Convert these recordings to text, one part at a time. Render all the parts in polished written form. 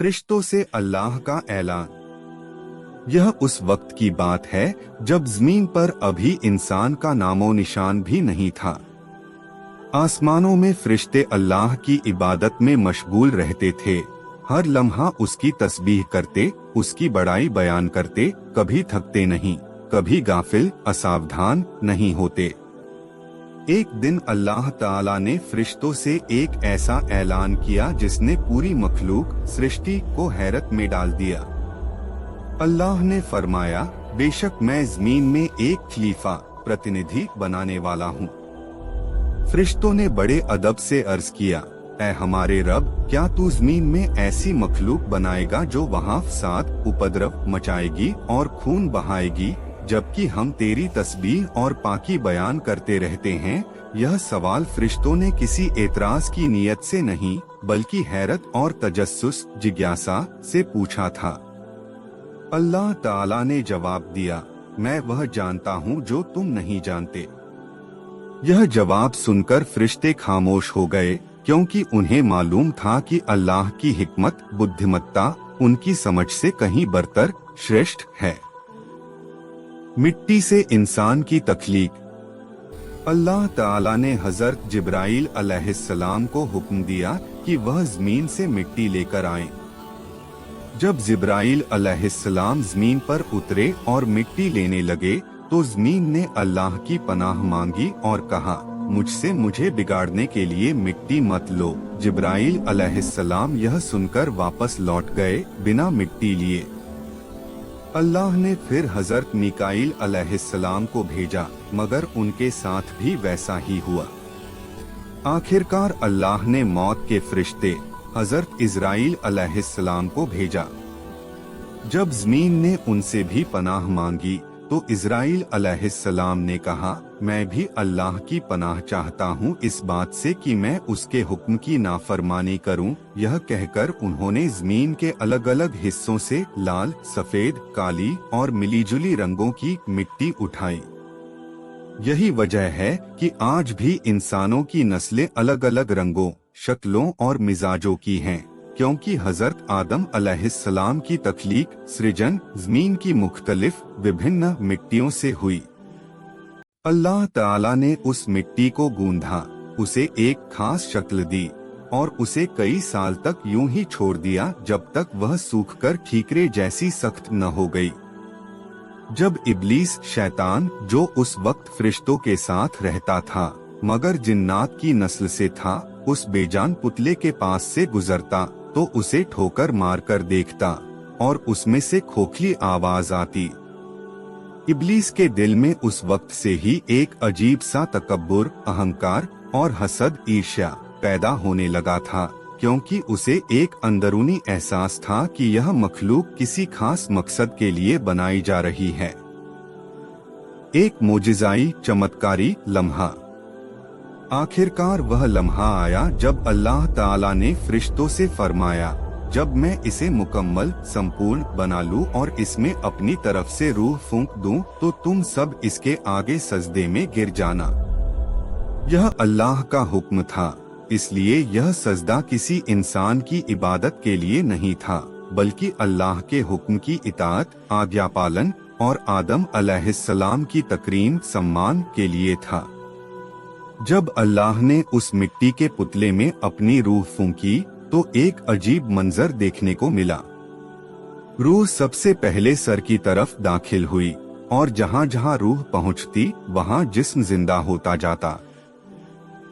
फरिश्तों से अल्लाह का ऐलान। यह उस वक्त की बात है जब जमीन पर अभी इंसान का नामो निशान भी नहीं था। आसमानों में फरिश्ते अल्लाह की इबादत में मशगूल रहते थे, हर लम्हा उसकी तस्बीह करते, उसकी बड़ाई बयान करते, कभी थकते नहीं, कभी गाफिल असावधान नहीं होते। एक दिन अल्लाह ताला ने फरिश्तों से एक ऐसा ऐलान किया जिसने पूरी मखलूक सृष्टि को हैरत में डाल दिया। अल्लाह ने फरमाया, बेशक मैं जमीन में एक खलीफा प्रतिनिधि बनाने वाला हूँ। फरिश्तों ने बड़े अदब से अर्ज किया, ऐ हमारे रब, क्या तू जमीन में ऐसी मखलूक बनाएगा जो वहाँ फसाद उपद्रव मचाएगी और खून बहाएगी, जबकि हम तेरी तस्बीह और पाकी बयान करते रहते हैं। यह सवाल फरिश्तों ने किसी एतराज की नीयत से नहीं, बल्कि हैरत और तजस्सुस जिज्ञासा से पूछा था। अल्लाह ताला ने जवाब दिया, मैं वह जानता हूँ जो तुम नहीं जानते। यह जवाब सुनकर फरिश्ते खामोश हो गए, क्योंकि उन्हें मालूम था कि अल्लाह की हिकमत बुद्धिमत्ता उनकी समझ से कहीं बरतर श्रेष्ठ है। मिट्टी से इंसान की तख्लीक। अल्लाह ताला ने हजरत जिब्राइल अलैहिस्सलाम को हुक्म दिया कि वह जमीन से मिट्टी लेकर आएं। जब जिब्राइल अलैहिस्सलाम जमीन पर उतरे और मिट्टी लेने लगे तो जमीन ने अल्लाह की पनाह मांगी और कहा, मुझसे मुझे बिगाड़ने के लिए मिट्टी मत लो। जिब्राइल अलैहिस्सलाम यह सुनकर वापस लौट गए बिना मिट्टी लिए। अल्लाह ने फिर हजरत मीकाईल अलैहिस्सलाम को भेजा, मगर उनके साथ भी वैसा ही हुआ। आखिरकार अल्लाह ने मौत के फरिश्ते हजरत इजराइल अलैहिस्सलाम को भेजा। जब जमीन ने उनसे भी पनाह मांगी तो इजराइल अलैहिस्सलाम ने कहा, मैं भी अल्लाह की पनाह चाहता हूँ इस बात से कि मैं उसके हुक्म की नाफरमानी करूँ। यह कहकर उन्होंने जमीन के अलग अलग हिस्सों से लाल, सफेद, काली और मिलीजुली रंगों की मिट्टी उठाई। यही वजह है कि आज भी इंसानों की नस्लें अलग अलग रंगों, शक्लों और मिजाजों की हैं, क्योंकि हजरत आदम अलैहिस्सलाम की तख्लीक सृजन जमीन की मुख्तलिफ विभिन्न मिट्टियों से हुई। अल्लाह ताला ने उस मिट्टी को गूंधा, उसे एक खास शक्ल दी और उसे कई साल तक यूं ही छोड़ दिया जब तक वह सूखकर ठीकरे जैसी सख्त न हो गई। जब इब्लीस शैतान, जो उस वक्त फरिश्तों के साथ रहता था मगर जिन्नात की नस्ल से था, उस बेजान पुतले के पास से गुजरता तो उसे ठोकर मारकर देखता और उसमें से खोखली आवाज आती। इब्लीस के दिल में उस वक्त से ही एक अजीब सा तकब्बुर, अहंकार और हसद, ईर्ष्या पैदा होने लगा था, क्योंकि उसे एक अंदरूनी एहसास था कि यह मखलूक किसी खास मकसद के लिए बनाई जा रही है। एक मोजिज़ाई चमत्कारी लम्हा। आखिरकार वह लम्हा आया जब अल्लाह ताला ने फरिश्तों से फरमाया, जब मैं इसे मुकम्मल संपूर्ण बना लूं और इसमें अपनी तरफ से रूह फूंक दूं तो तुम सब इसके आगे सजदे में गिर जाना। यह अल्लाह का हुक्म था, इसलिए यह सजदा किसी इंसान की इबादत के लिए नहीं था, बल्कि अल्लाह के हुक्म की इताअत, आज्ञा पालन और आदम अलैहिस्सलाम की तकरीम सम्मान के लिए था। जब अल्लाह ने उस मिट्टी के पुतले में अपनी रूह फूंकी तो एक अजीब मंजर देखने को मिला। रूह सबसे पहले सर की तरफ दाखिल हुई और जहाँ जहाँ रूह पहुँचती वहाँ जिस्म जिंदा होता जाता।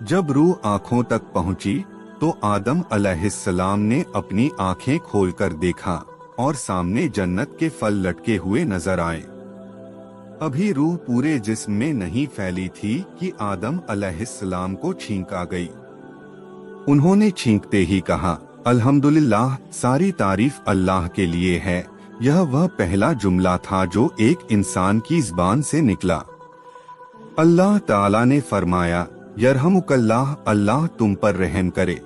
जब रूह आँखों तक पहुँची तो आदम अलैहिस्सलाम ने अपनी आँखें खोलकर देखा और सामने जन्नत के फल लटके हुए नजर आए। अभी रूह पूरे जिस्म में नहीं फैली थी कि आदम अलैहिस्सलाम को छींक आ गई। उन्होंने छींकते ही कहा, अल्हम्दुलिल्लाह, सारी तारीफ अल्लाह के लिए है। यह वह पहला जुमला था जो एक इंसान की ज़बान से निकला। अल्लाह ताला ने फरमाया, यरहमुकल्लाह, अल्लाह तुम पर रहम करे।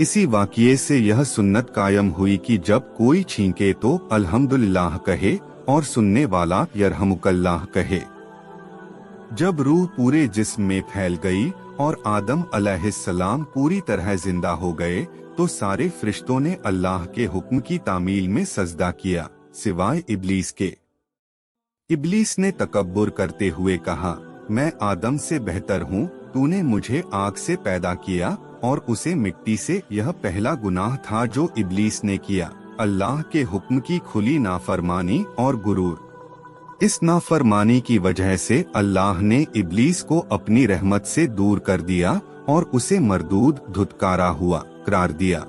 इसी वाक़ये से यह सुन्नत कायम हुई कि जब कोई छींके तो अल्हम्दुलिल्लाह कहे और सुनने वाला यरहमुकल्लाह कहे। जब रूह पूरे जिस्म में फैल गई और आदम अलैहिस्सलाम पूरी तरह जिंदा हो गए तो सारे फरिश्तों ने अल्लाह के हुक्म की तामील में सजदा किया, सिवाय इब्लीस के। इब्लीस ने तकब्बुर करते हुए कहा, मैं आदम से बेहतर हूँ, तूने मुझे आग से पैदा किया और उसे मिट्टी से। यह पहला गुनाह था जो इब्लीस ने किया, अल्लाह के हुक्म की खुली नाफरमानी और गुरूर। इस नाफरमानी की वजह से अल्लाह ने इब्लीस को अपनी रहमत से दूर कर दिया और उसे मरदूद, धुतकारा हुआ करार दिया।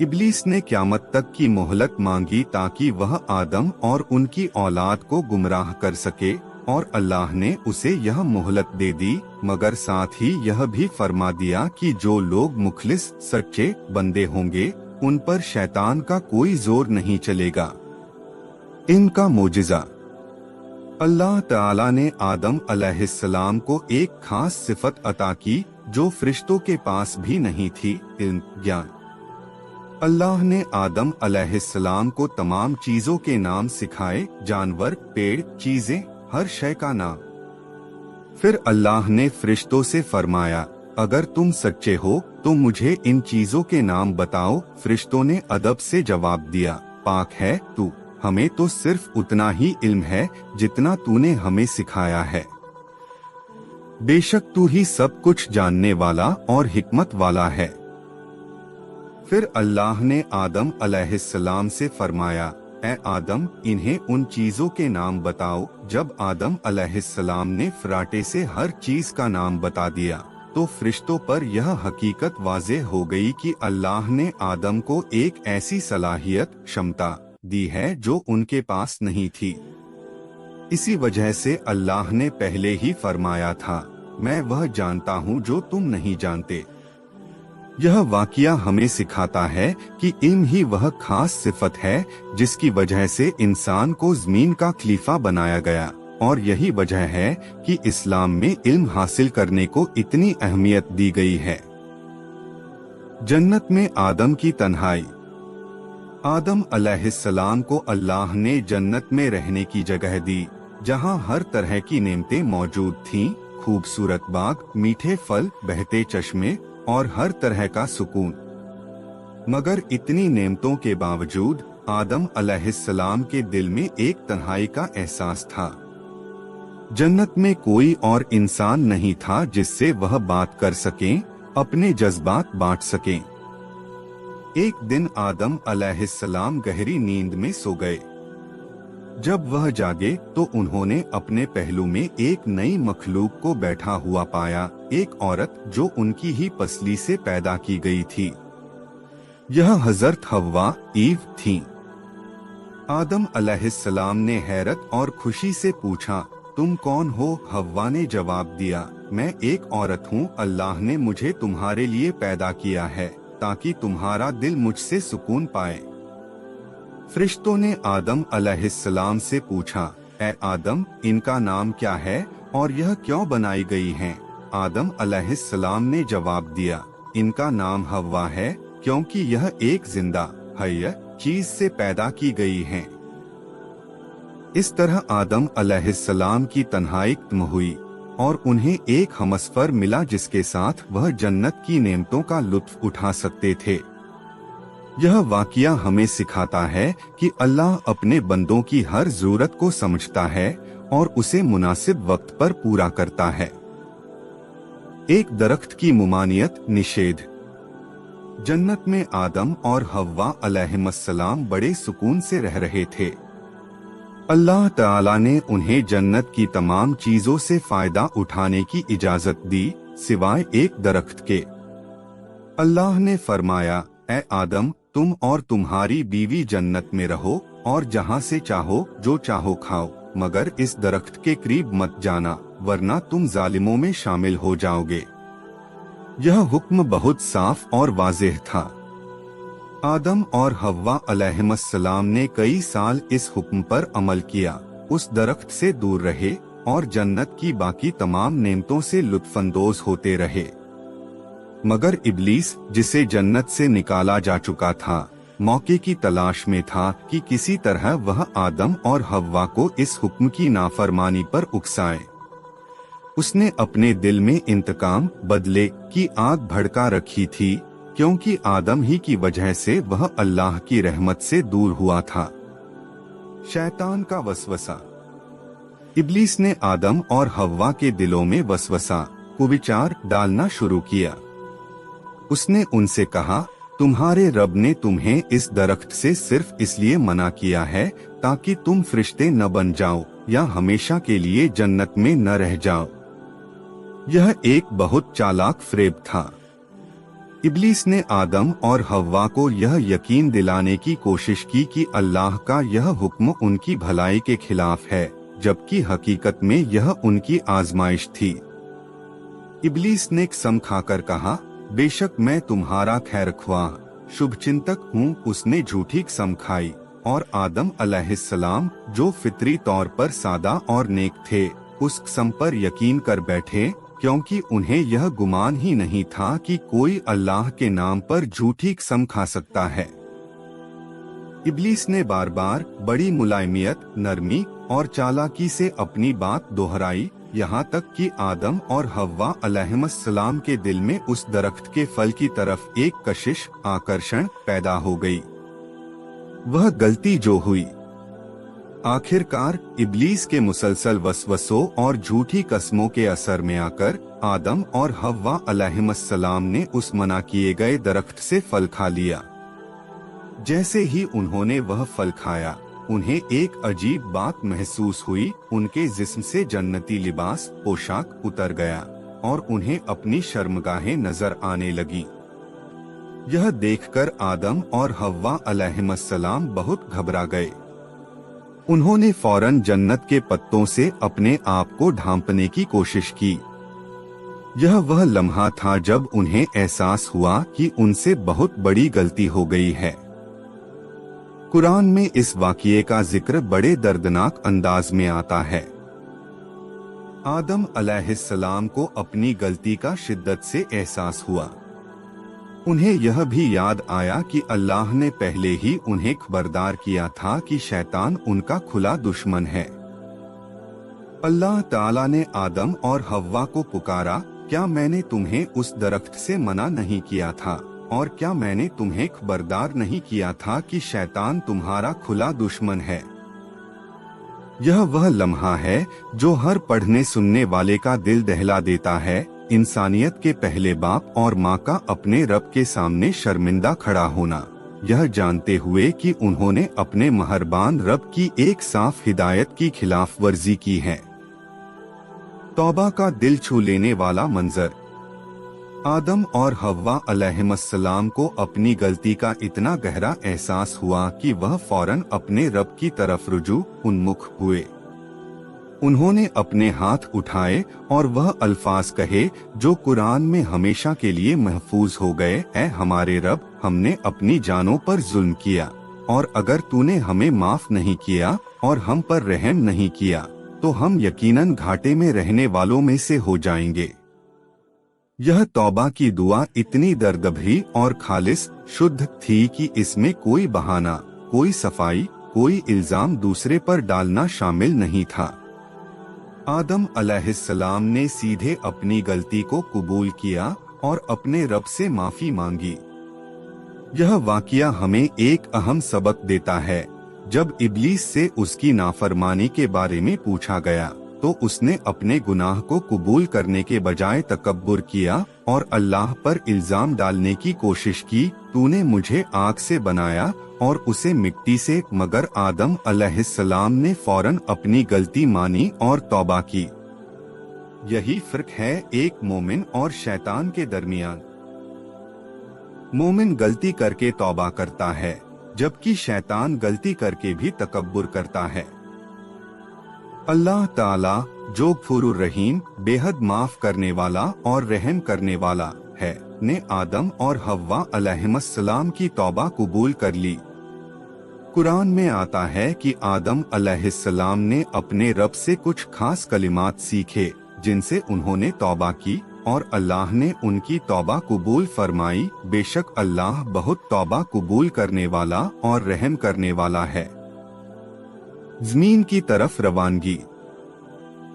इब्लीस ने क़यामत तक की मोहलत मांगी ताकि वह आदम और उनकी औलाद को गुमराह कर सके, और अल्लाह ने उसे यह मोहलत दे दी, मगर साथ ही यह भी फरमा दिया कि जो लोग मुखलिस सच्चे बंदे होंगे उन पर शैतान का कोई जोर नहीं चलेगा। इनका मोजिज़ा। अल्लाह ताला ने आदम अलैहिस्सलाम को एक खास सिफत अता की जो फरिश्तों के पास भी नहीं थी, इल्म, ज्ञान। अल्लाह ने आदम अलैहिस्सलाम को तमाम चीजों के नाम सिखाए, जानवर, पेड़, चीजें, हर शय का नाम। फिर अल्लाह ने फरिश्तों से फरमाया, अगर तुम सच्चे हो तो मुझे इन चीजों के नाम बताओ। फरिश्तों ने अदब से जवाब दिया, पाक है तू, हमें तो सिर्फ उतना ही इल्म है जितना तूने हमें सिखाया है। बेशक तू ही सब कुछ जानने वाला और हिकमत वाला है। फिर अल्लाह ने आदम अलैहिस्सलाम से फरमाया, ए आदम, इन्हें उन चीजों के नाम बताओ। जब आदम अलैहिस्सलाम ने फराटे से हर चीज का नाम बता दिया तो फरिश्तों पर यह हकीकत वाज़ेह हो गई कि अल्लाह ने आदम को एक ऐसी सलाहियत, क्षमता दी है जो उनके पास नहीं थी। इसी वजह से अल्लाह ने पहले ही फरमाया था, मैं वह जानता हूँ जो तुम नहीं जानते। यह वाक़या हमें सिखाता है कि इल्म ही वह खास सिफत है जिसकी वजह से इंसान को ज़मीन का खलीफा बनाया गया, और यही वजह है कि इस्लाम में इल्म हासिल करने को इतनी अहमियत दी गई है। जन्नत में आदम की तन्हाई। आदम अलैहिस्सलाम को अल्लाह ने जन्नत में रहने की जगह दी, जहां हर तरह की नेमतें मौजूद थीं, खूबसूरत बाग, मीठे फल, बहते चश्मे और हर तरह का सुकून। मगर इतनी नेमतों के बावजूद आदम अलैहिस्सलाम के दिल में एक तन्हाई का एहसास था। जन्नत में कोई और इंसान नहीं था जिससे वह बात कर सकें, अपने जज्बात बांट सकें। एक दिन आदम अलैहिस्सलाम गहरी नींद में सो गए। जब वह जागे तो उन्होंने अपने पहलू में एक नई मखलूक को बैठा हुआ पाया, एक औरत जो उनकी ही पसली से पैदा की गई थी। यह हजरत हव्वा, ईव थीं। आदम अलैहिस्सलाम ने हैरत और खुशी से पूछा, तुम कौन हो? हव्वा ने जवाब दिया, मैं एक औरत हूँ। अल्लाह ने मुझे तुम्हारे लिए पैदा किया है ताकि तुम्हारा दिल मुझसे सुकून पाए। फरिश्तों ने आदम अलैहिस्सलाम से पूछा, ए आदम, इनका नाम क्या है और यह क्यों बनाई गई हैं? आदम अलैहिस्सलाम ने जवाब दिया, इनका नाम हव्वा है क्योंकि यह एक जिंदा हय्य चीज से पैदा की गई हैं। इस तरह आदम अलैहिस्सलाम की तन्हाई खत्म हुई और उन्हें एक हमसफर मिला जिसके साथ वह जन्नत की नेमतों का लुत्फ उठा सकते थे। यह वाक़या हमें सिखाता है कि अल्लाह अपने बंदों की हर जरूरत को समझता है और उसे मुनासिब वक्त पर पूरा करता है। एक दरख्त की मुमानियत, निषेध। जन्नत में आदम और हव्वा अलैहिस्सलाम बड़े सुकून से रह रहे थे। अल्लाह ताला ने उन्हें जन्नत की तमाम चीजों से फायदा उठाने की इजाजत दी, सिवाय एक दरख्त के। अल्लाह ने फरमाया, ए आदम, तुम और तुम्हारी बीवी जन्नत में रहो और जहाँ से चाहो जो चाहो खाओ, मगर इस दरख्त के करीब मत जाना वरना तुम जालिमों में शामिल हो जाओगे। यह हुक्म बहुत साफ और वाज़ेह था। आदम और हव्वा अलैहिस्सलाम ने कई साल इस हुक्म पर अमल किया, उस दरख्त से दूर रहे और जन्नत की बाकी तमाम नेमतों से लुत्फानंदोज होते रहे। मगर इब्लीस, जिसे जन्नत से निकाला जा चुका था, मौके की तलाश में था कि किसी तरह वह आदम और हव्वा को इस हुक्म की नाफरमानी पर उकसाए। उसने अपने दिल में इंतकाम, बदले की आग भड़का रखी थी क्योंकि आदम ही की वजह से वह अल्लाह की रहमत से दूर हुआ था। शैतान का वसवसा। इब्लीस ने आदम और हव्वा के दिलों में वसवसा, कुविचार डालना शुरू किया। उसने उनसे कहा, तुम्हारे रब ने तुम्हें इस दरख्त से सिर्फ इसलिए मना किया है ताकि तुम फरिश्ते न बन जाओ या हमेशा के लिए जन्नत में न रह जाओ। यह एक बहुत चालाक फ्रेब था। इब्लीस ने आदम और हव्वा को यह यकीन दिलाने की कोशिश की कि अल्लाह का यह हुक्म उनकी भलाई के खिलाफ है, जबकि हकीकत में यह उनकी आजमाइश थी। इब्लीस ने कसम खाकर कहा, बेशक मैं तुम्हारा खैरख्वाह, शुभचिंतक हूँ। उसने झूठी कसम खाई और आदम अलैहिस्सलाम, जो फितरी तौर पर सादा और नेक थे, उस कसम पर यकीन कर बैठे, क्योंकि उन्हें यह गुमान ही नहीं था कि कोई अल्लाह के नाम पर झूठी कसम खा सकता है। इब्लीस ने बार बार बड़ी मुलायमियत, नरमी और चालाकी से अपनी बात दोहराई, यहाँ तक कि आदम और हव्वा अलैहिस्सलाम के दिल में उस दरख्त के फल की तरफ एक कशिश, आकर्षण पैदा हो गई। वह गलती जो हुई, आखिरकार इब्लीस के मुसलसल वसवसों और झूठी कस्मों के असर में आकर आदम और हव्वा अलैहिस्सलाम ने उस मना किए गए दरख्त से फल खा लिया। जैसे ही उन्होंने वह फल खाया, उन्हें एक अजीब बात महसूस हुई। उनके जिस्म से जन्नती लिबास, पोशाक उतर गया और उन्हें अपनी शर्मगाहें नजर आने लगी। यह देखकर आदम और हव्वा अलैहिस्सलाम बहुत घबरा गए। उन्होंने फौरन जन्नत के पत्तों से अपने आप को ढांपने की कोशिश की। यह वह लम्हा था जब उन्हें एहसास हुआ कि उनसे बहुत बड़ी गलती हो गई है। कुरान में इस वाक़ये का जिक्र बड़े दर्दनाक अंदाज में आता है। आदम अलैहिस्सलाम को अपनी गलती का शिद्दत से एहसास हुआ। उन्हें यह भी याद आया कि अल्लाह ने पहले ही उन्हें खबरदार किया था कि शैतान उनका खुला दुश्मन है। अल्लाह ताला ने आदम और हव्वा को पुकारा, क्या मैंने तुम्हें उस दरख्त से मना नहीं किया था, और क्या मैंने तुम्हें खबरदार नहीं किया था कि शैतान तुम्हारा खुला दुश्मन है। यह वह लम्हा है जो हर पढ़ने सुनने वाले का दिल दहला देता है। इंसानियत के पहले बाप और माँ का अपने रब के सामने शर्मिंदा खड़ा होना, यह जानते हुए कि उन्होंने अपने मेहरबान रब की एक साफ हिदायत की खिलाफ वर्जी की है। तौबा का दिल छू लेने वाला मंजर। आदम और हव्वा अलैहिस्सलाम को अपनी गलती का इतना गहरा एहसास हुआ कि वह फौरन अपने रब की तरफ रुजू उन्मुख हुए। उन्होंने अपने हाथ उठाए और वह अल्फाज कहे जो कुरान में हमेशा के लिए महफूज हो गए, ऐ हमारे रब, हमने अपनी जानों पर जुल्म किया, और अगर तूने हमें माफ नहीं किया और हम पर रहम नहीं किया तो हम यकीनन घाटे में रहने वालों में से हो जाएंगे। यह तौबा की दुआ इतनी दर्दभरी और खालिस, शुद्ध थी कि इसमें कोई बहाना, कोई सफाई, कोई इल्जाम दूसरे पर डालना शामिल नहीं था। आदम अलैहिस्सलाम ने सीधे अपनी गलती को कबूल किया और अपने रब से माफी मांगी। यह वाक़या हमें एक अहम सबक देता है। जब इब्लीस से उसकी नाफरमानी के बारे में पूछा गया तो उसने अपने गुनाह को कबूल करने के बजाय तकब्बुर किया और अल्लाह पर इल्जाम डालने की कोशिश की, तूने मुझे आग से बनाया और उसे मिट्टी से, मगर आदम अलैहिस्सलाम ने फौरन अपनी गलती मानी और तौबा की। यही फर्क है एक मोमिन और शैतान के दरमियान। मोमिन गलती करके तौबा करता है, जबकि शैतान गलती करके भी तकब्बुर करता है। अल्लाह ताला जो गफूरुर रहीम, बेहद माफ करने वाला और रहम करने वाला है, ने आदम और हव्वा अलैहिस्सलाम की तौबा कबूल कर ली। कुरान में आता है कि आदम अलैहिस्सलाम ने अपने रब से कुछ खास कलिमात सीखे जिनसे उन्होंने तौबा की और अल्लाह ने उनकी तौबा कबूल फरमाई। बेशक अल्लाह बहुत तौबा कबूल करने वाला और रहम करने वाला है। ज़मीन की तरफ रवानगी।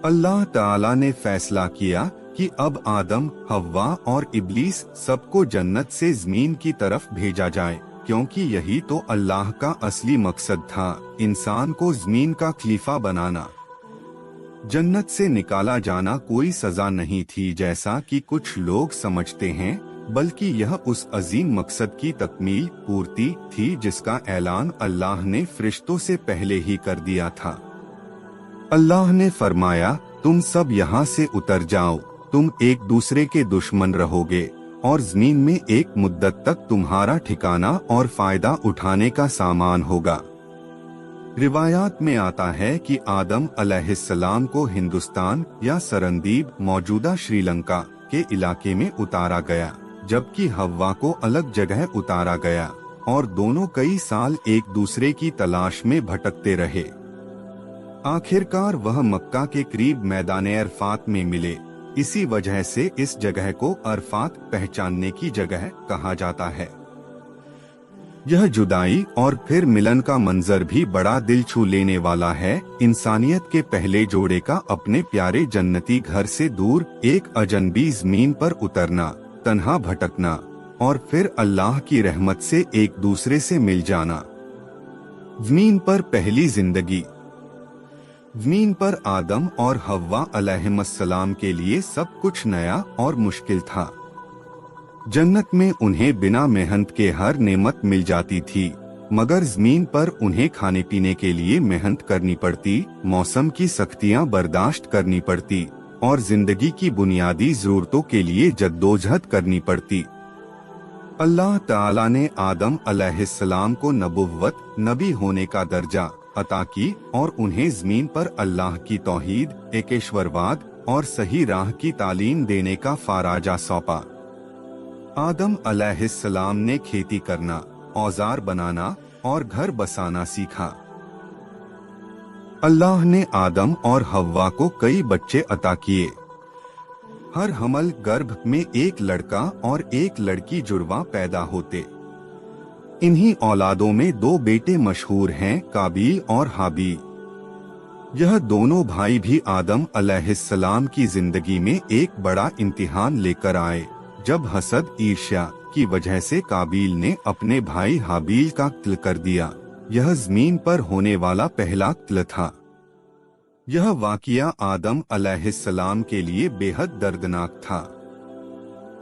अल्लाह ताला ने फैसला किया कि अब आदम, हव्वा और इब्लीस सबको जन्नत से ज़मीन की तरफ भेजा जाए, क्योंकि यही तो अल्लाह का असली मकसद था, इंसान को ज़मीन का खलीफा बनाना। जन्नत से निकाला जाना कोई सजा नहीं थी जैसा कि कुछ लोग समझते हैं, बल्कि यह उस अजीम मकसद की तकमील, पूर्ति थी जिसका ऐलान अल्लाह ने फरिश्तों से पहले ही कर दिया था। अल्लाह ने फरमाया, तुम सब यहाँ से उतर जाओ, तुम एक दूसरे के दुश्मन रहोगे और जमीन में एक मुद्दत तक तुम्हारा ठिकाना और फायदा उठाने का सामान होगा। रिवायात में आता है कि आदम अलैहिस्सलाम को हिंदुस्तान या सरंदीब, मौजूदा श्रीलंका के इलाके में उतारा गया, जबकि हव्वा को अलग जगह उतारा गया और दोनों कई साल एक दूसरे की तलाश में भटकते रहे। आखिरकार वह मक्का के करीब मैदान अरफात में मिले। इसी वजह से इस जगह को अरफात, पहचानने की जगह, कहा जाता है। यह जुदाई और फिर मिलन का मंजर भी बड़ा दिल छू लेने वाला है। इंसानियत के पहले जोड़े का अपने प्यारे जन्नती घर से दूर एक अजनबी जमीन पर उतरना, तन्हा भटकना और फिर अल्लाह की रहमत से एक दूसरे से मिल जाना। जमीन पर पहली जिंदगी। जमीन पर आदम और हव्वा अलैहिस्सलाम के लिए सब कुछ नया और मुश्किल था। जन्नत में उन्हें बिना मेहनत के हर नेमत मिल जाती थी, मगर जमीन पर उन्हें खाने पीने के लिए मेहनत करनी पड़ती, मौसम की सख्तियां बर्दाश्त करनी पड़ती और जिंदगी की बुनियादी जरूरतों के लिए जद्दोजहद करनी पड़ती। अल्लाह ताला ने आदम अलैहिस्सलाम को नबुव्वत, नबी होने का दर्जा अता की और उन्हें जमीन पर अल्लाह की तौहीद, एकेश्वरवाद और सही राह की तालीम देने का फाराजा सौंपा। आदम अलैहिस्सलाम ने खेती करना, औजार बनाना और घर बसाना सीखा। अल्लाह ने आदम और हव्वा को कई बच्चे अता किए। हर हमल गर्भ में एक लड़का और एक लड़की जुड़वा पैदा होते। इन्हीं औलादों में दो बेटे मशहूर हैं, काबील और हाबील। यह दोनों भाई भी आदम अलैहिस्सलाम की जिंदगी में एक बड़ा इम्तिहान लेकर आए, जब हसद, ईर्ष्या की वजह से काबील ने अपने भाई हाबील का कत्ल कर दिया। यह जमीन पर होने वाला पहला कत्ल था। यह वाक़िया आदम अलैहिस्सलाम के लिए बेहद दर्दनाक था।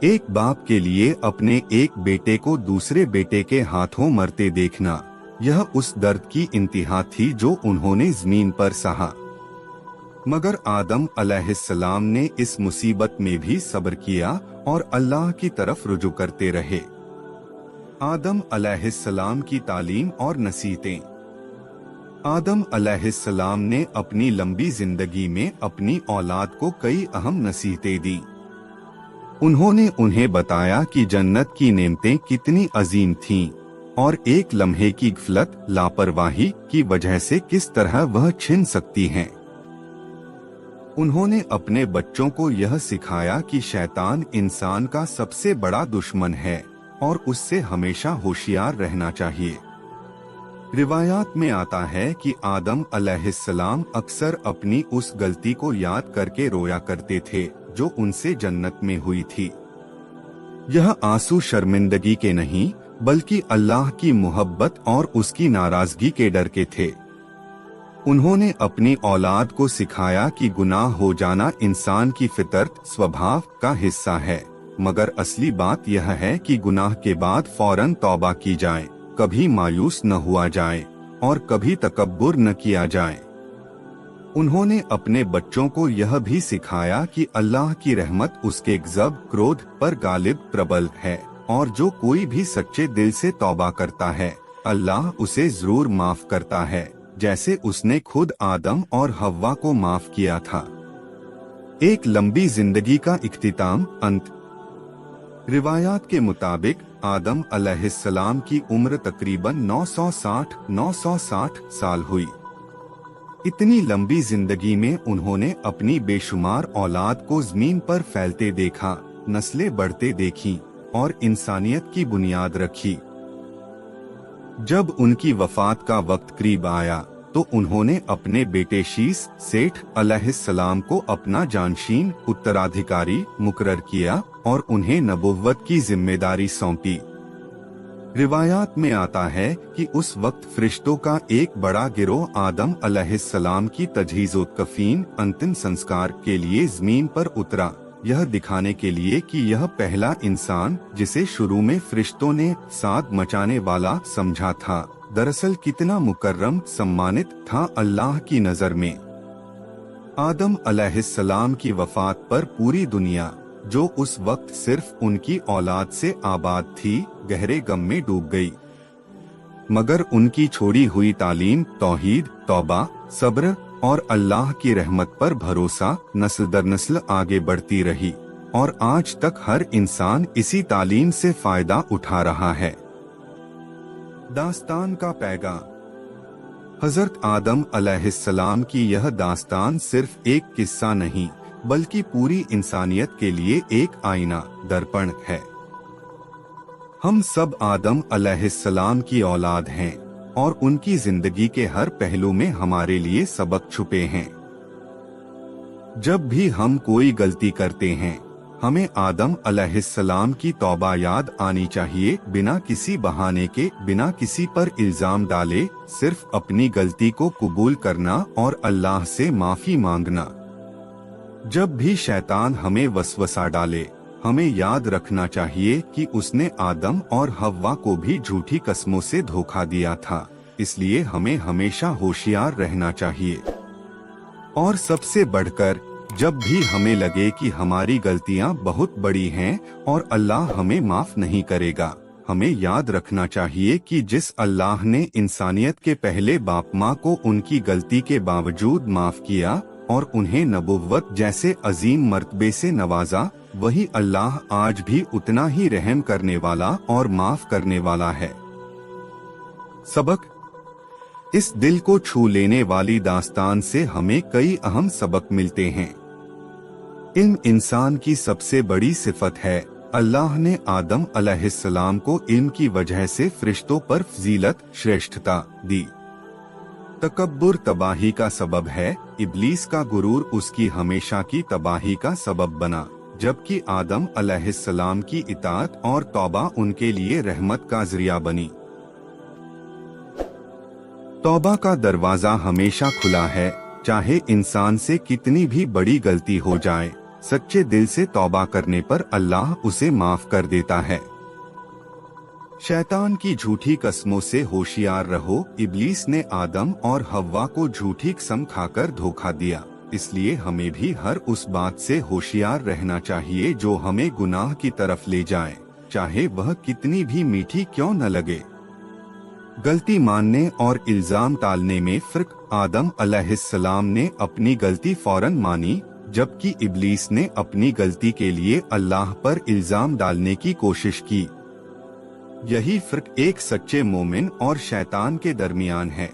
एक बाप के लिए अपने एक बेटे को दूसरे बेटे के हाथों मरते देखना, यह उस दर्द की इंतहा थी जो उन्होंने जमीन पर सहा। मगर आदम अलैहिस्सलाम ने इस मुसीबत में भी सब्र किया और अल्लाह की तरफ रुजू करते रहे। आदम अलैहिस्सलाम की तालीम और नसीहतें। आदम अलैहिस्सलाम ने अपनी लंबी जिंदगी में अपनी औलाद को कई अहम नसीहतें दी। उन्होंने उन्हें बताया कि जन्नत की नेमतें कितनी अजीम थीं और एक लम्हे की गफलत, लापरवाही की वजह से किस तरह वह छिन सकती हैं। उन्होंने अपने बच्चों को यह सिखाया कि शैतान इंसान का सबसे बड़ा दुश्मन है और उससे हमेशा होशियार रहना चाहिए। रिवायात में आता है कि आदम अलैहिस्सलाम अक्सर अपनी उस गलती को याद करके रोया करते थे जो उनसे जन्नत में हुई थी। यह आंसू शर्मिंदगी के नहीं, बल्कि अल्लाह की मोहब्बत और उसकी नाराजगी के डर के थे। उन्होंने अपनी औलाद को सिखाया कि गुनाह हो जाना इंसान की फितरत, स्वभाव का हिस्सा है, मगर असली बात यह है कि गुनाह के बाद फौरन तौबा की जाए, कभी मायूस न हुआ जाए और कभी तकब्बुर न किया जाए। उन्होंने अपने बच्चों को यह भी सिखाया कि अल्लाह की रहमत उसके गज़ब, क्रोध पर गालिब, प्रबल है और जो कोई भी सच्चे दिल से तौबा करता है, अल्लाह उसे जरूर माफ करता है, जैसे उसने खुद आदम और हव्वा को माफ किया था। एक लंबी जिंदगी का इख्तिताम, अंत। रिवायात के मुताबिक आदम अलैहिस्सलाम की उम्र तकरीबन 960 साल हुई। इतनी लंबी जिंदगी में उन्होंने अपनी बेशुमार औलाद को जमीन पर फैलते देखा, नस्लें बढ़ते देखीं और इंसानियत की बुनियाद रखी। जब उनकी वफात का वक्त करीब आया, तो उन्होंने अपने बेटे शीस सेठ अलैहिस्सलाम को अपना जानशीन उत्तराधिकारी मुकर्रर किया और उन्हें नबुव्वत की जिम्मेदारी सौंपी। रिवायात में आता है कि उस वक्त फरिश्तों का एक बड़ा गिरोह आदम अलैहिस्सलाम की तजहीज़ो कफीन अंतिम संस्कार के लिए ज़मीन पर उतरा, यह दिखाने के लिए कि यह पहला इंसान जिसे शुरू में फरिश्तों ने साद मचाने वाला समझा था, दरअसल कितना मुकर्रम सम्मानित था अल्लाह की नज़र में। आदम अलैहिस्सलाम की वफात पर पूरी दुनिया, जो उस वक्त सिर्फ उनकी औलाद से आबाद थी, गहरे गम में डूब गई। मगर उनकी छोड़ी हुई तालीम, तौहीद, तौबा, सब्र और अल्लाह की रहमत पर भरोसा नस्ल दर नस्ल आगे बढ़ती रही और आज तक हर इंसान इसी तालीम से फायदा उठा रहा है। दास्तान का पैगाम। हजरत आदम अलैहिस्सलाम की यह दास्तान सिर्फ एक किस्सा नहीं, बल्कि पूरी इंसानियत के लिए एक आईना, दर्पण है। हम सब आदम अलैहिस्सलाम की औलाद हैं और उनकी जिंदगी के हर पहलू में हमारे लिए सबक छुपे हैं। जब भी हम कोई गलती करते हैं, हमें आदम अलैहिस्सलाम की तौबा याद आनी चाहिए, बिना किसी बहाने के, बिना किसी पर इल्जाम डाले, सिर्फ अपनी गलती को कबूल करना और अल्लाह से माफी मांगना। जब भी शैतान हमें वसवसा डाले, हमें याद रखना चाहिए कि उसने आदम और हव्वा को भी झूठी कस्मों से धोखा दिया था, इसलिए हमें हमेशा होशियार रहना चाहिए। और सबसे बढ़कर, जब भी हमें लगे कि हमारी गलतियां बहुत बड़ी हैं और अल्लाह हमें माफ नहीं करेगा, हमें याद रखना चाहिए कि जिस अल्लाह ने इंसानियत के पहले बाप माँ को उनकी गलती के बावजूद माफ किया और उन्हें नबुव्वत जैसे अजीम मर्तबे से नवाजा, वही अल्लाह आज भी उतना ही रहम करने वाला और माफ करने वाला है। सबक। इस दिल को छू लेने वाली दास्तान से हमें कई अहम सबक मिलते हैं। इल्म इंसान की सबसे बड़ी सिफत है। अल्लाह ने आदम अलैहिस्सलाम को इल्म की वजह से फरिश्तों पर फजीलत, श्रेष्ठता दी। तकब्बुर तबाही का सबब है, इब्लीस का गुरूर उसकी हमेशा की तबाही का सबब बना, जबकि आदम अलैहिस्सलाम की इताअत और तौबा उनके लिए रहमत का जरिया बनी। तौबा का दरवाजा हमेशा खुला है, चाहे इंसान से कितनी भी बड़ी गलती हो जाए, सच्चे दिल से तौबा करने पर अल्लाह उसे माफ कर देता है। शैतान की झूठी कस्मों से होशियार रहो। इब्लीस ने आदम और हव्वा को झूठी कसम खाकर धोखा दिया, इसलिए हमें भी हर उस बात से होशियार रहना चाहिए जो हमें गुनाह की तरफ ले जाए, चाहे वह कितनी भी मीठी क्यों न लगे। गलती मानने और इल्जाम टालने में फर्क। आदम अलैहिस्सलाम ने अपनी गलती फौरन मानी, जबकि इब्लीस ने अपनी गलती के लिए अल्लाह पर इल्जाम डालने की कोशिश की। यही फर्क एक सच्चे मोमिन और शैतान के दरमियान है।